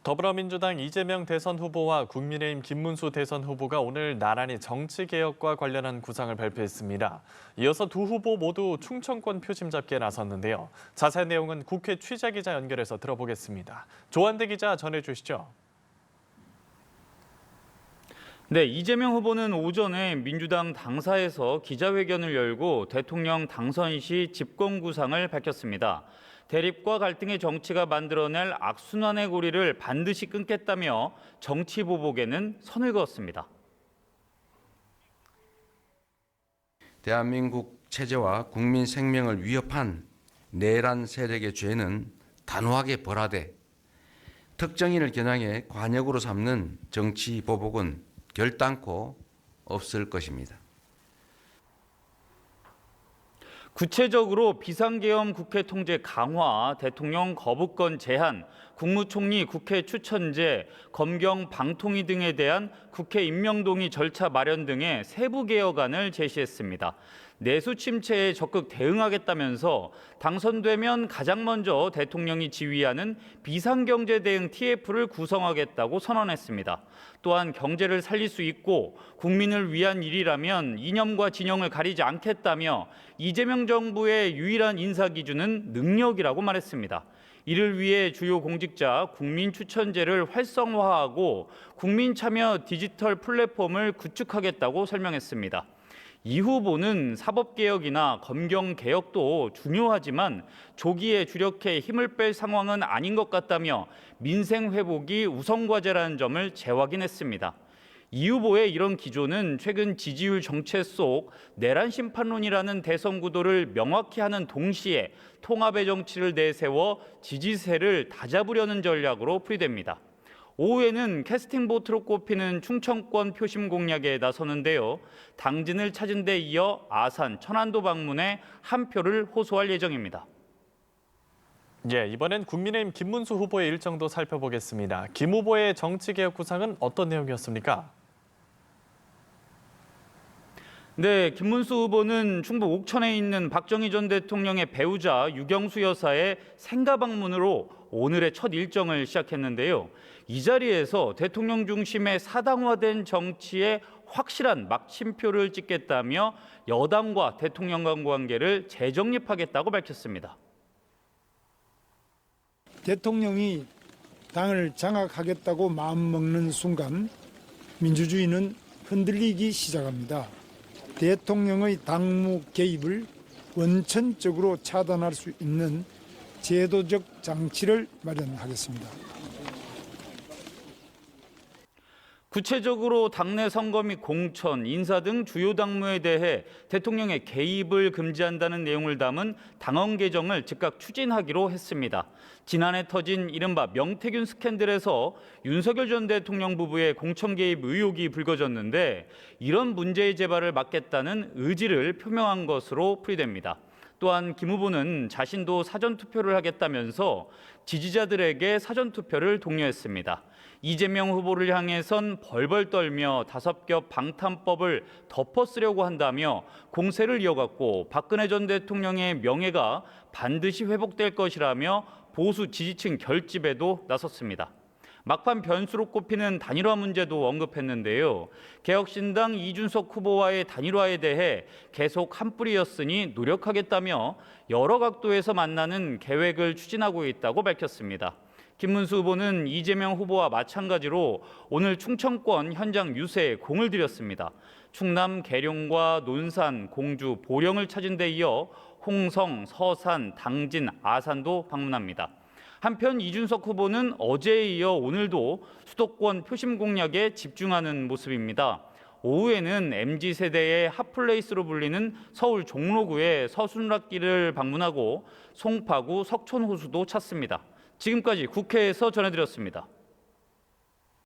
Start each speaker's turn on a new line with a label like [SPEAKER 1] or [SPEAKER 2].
[SPEAKER 1] 더불어민주당 이재명 대선 후보와 국민의힘 김문수 대선 후보가 오늘 나란히 정치개혁과 관련한 구상을 발표했습니다. 이어서 두 후보 모두 충청권 표심 잡기에 나섰는데요. 자세한 내용은 국회 취재기자 연결해서 들어보겠습니다. 조한대 기자 전해주시죠.
[SPEAKER 2] 네, 이재명 후보는 오전에 민주당 당사에서 기자회견을 열고 대통령 당선 시 집권 구상을 밝혔습니다. 대립과 갈등의 정치가 만들어낼 악순환의 고리를 반드시 끊겠다며 정치 보복에는 선을 그었습니다.
[SPEAKER 3] 대한민국 체제와 국민 생명을 위협한 내란 세력의 죄는 단호하게 벌하되 특정인을 겨냥해 관역으로 삼는 정치 보복은 결단코 없을 것입니다.
[SPEAKER 2] 구체적으로 비상계엄 국회 통제 강화, 대통령 거부권 제한, 국무총리 국회 추천제, 검경 방통위 등에 대한 국회 임명동의 절차 마련 등의 세부 개혁안을 제시했습니다. 내수 침체에 적극 대응하겠다면서 당선되면 가장 먼저 대통령이 지휘하는 비상경제 대응 TF를 구성하겠다고 선언했습니다. 또한 경제를 살릴 수 있고 국민을 위한 일이라면 이념과 진영을 가리지 않겠다며 이재명 정부의 유일한 인사 기준은 능력이라고 말했습니다. 이를 위해 주요 공직자 국민추천제를 활성화하고 국민참여 디지털 플랫폼을 구축하겠다고 설명했습니다. 이 후보는 사법개혁이나 검경개혁도 중요하지만 조기에 주력해 힘을 뺄 상황은 아닌 것 같다며 민생 회복이 우선과제라는 점을 재확인했습니다. 이 후보의 이런 기조는 최근 지지율 정체 속 내란 심판론이라는 대선 구도를 명확히 하는 동시에 통합의 정치를 내세워 지지세를 다잡으려는 전략으로 풀이됩니다. 오후에는 캐스팅 보트로 꼽히는 충청권 표심 공략에 나서는데요. 당진을 찾은 데 이어 아산, 천안도 방문해 한 표를 호소할 예정입니다.
[SPEAKER 1] 이번엔 국민의힘 김문수 후보의 일정도 살펴보겠습니다. 김 후보의 정치개혁 구상은 어떤 내용이었습니까?
[SPEAKER 2] 네, 김문수 후보는 충북 옥천에 있는 박정희 전 대통령의 배우자 유경수 여사의 생가 방문으로 오늘의 첫 일정을 시작했는데요. 이 자리에서 대통령 중심의 사당화된 정치에 확실한 막침표를 찍겠다며 여당과 대통령 간 관계를 재정립하겠다고 밝혔습니다.
[SPEAKER 4] 대통령이 당을 장악하겠다고 마음먹는 순간 민주주의는 흔들리기 시작합니다. 대통령의 당무 개입을 원천적으로 차단할 수 있는 제도적 장치를 마련하겠습니다.
[SPEAKER 2] 구체적으로 당내 선거 및 공천, 인사 등 주요 당무에 대해 대통령의 개입을 금지한다는 내용을 담은 당헌 개정을 즉각 추진하기로 했습니다. 지난해 터진 이른바 명태균 스캔들에서 윤석열 전 대통령 부부의 공천 개입 의혹이 불거졌는데 이런 문제의 재발을 막겠다는 의지를 표명한 것으로 풀이됩니다. 또한 김 후보는 자신도 사전투표를 하겠다면서 지지자들에게 사전투표를 독려했습니다. 이재명 후보를 향해선 벌벌 떨며 5겹 방탄법을 덮어쓰려고 한다며 공세를 이어갔고 박근혜 전 대통령의 명예가 반드시 회복될 것이라며 보수 지지층 결집에도 나섰습니다. 막판 변수로 꼽히는 단일화 문제도 언급했는데요. 개혁신당 이준석 후보와의 단일화에 대해 계속 한 뿌리였으니 노력하겠다며 여러 각도에서 만나는 계획을 추진하고 있다고 밝혔습니다. 김문수 후보는 이재명 후보와 마찬가지로 오늘 충청권 현장 유세에 공을 들였습니다. 충남 계룡과 논산, 공주, 보령을 찾은 데 이어 홍성, 서산, 당진, 아산도 방문합니다. 한편 이준석 후보는 어제에 이어 오늘도 수도권 표심 공략에 집중하는 모습입니다. 오후에는 MZ세대의 핫플레이스로 불리는 서울 종로구의 서순락길을 방문하고 송파구 석촌호수도 찾습니다. 지금까지 국회에서 전해드렸습니다.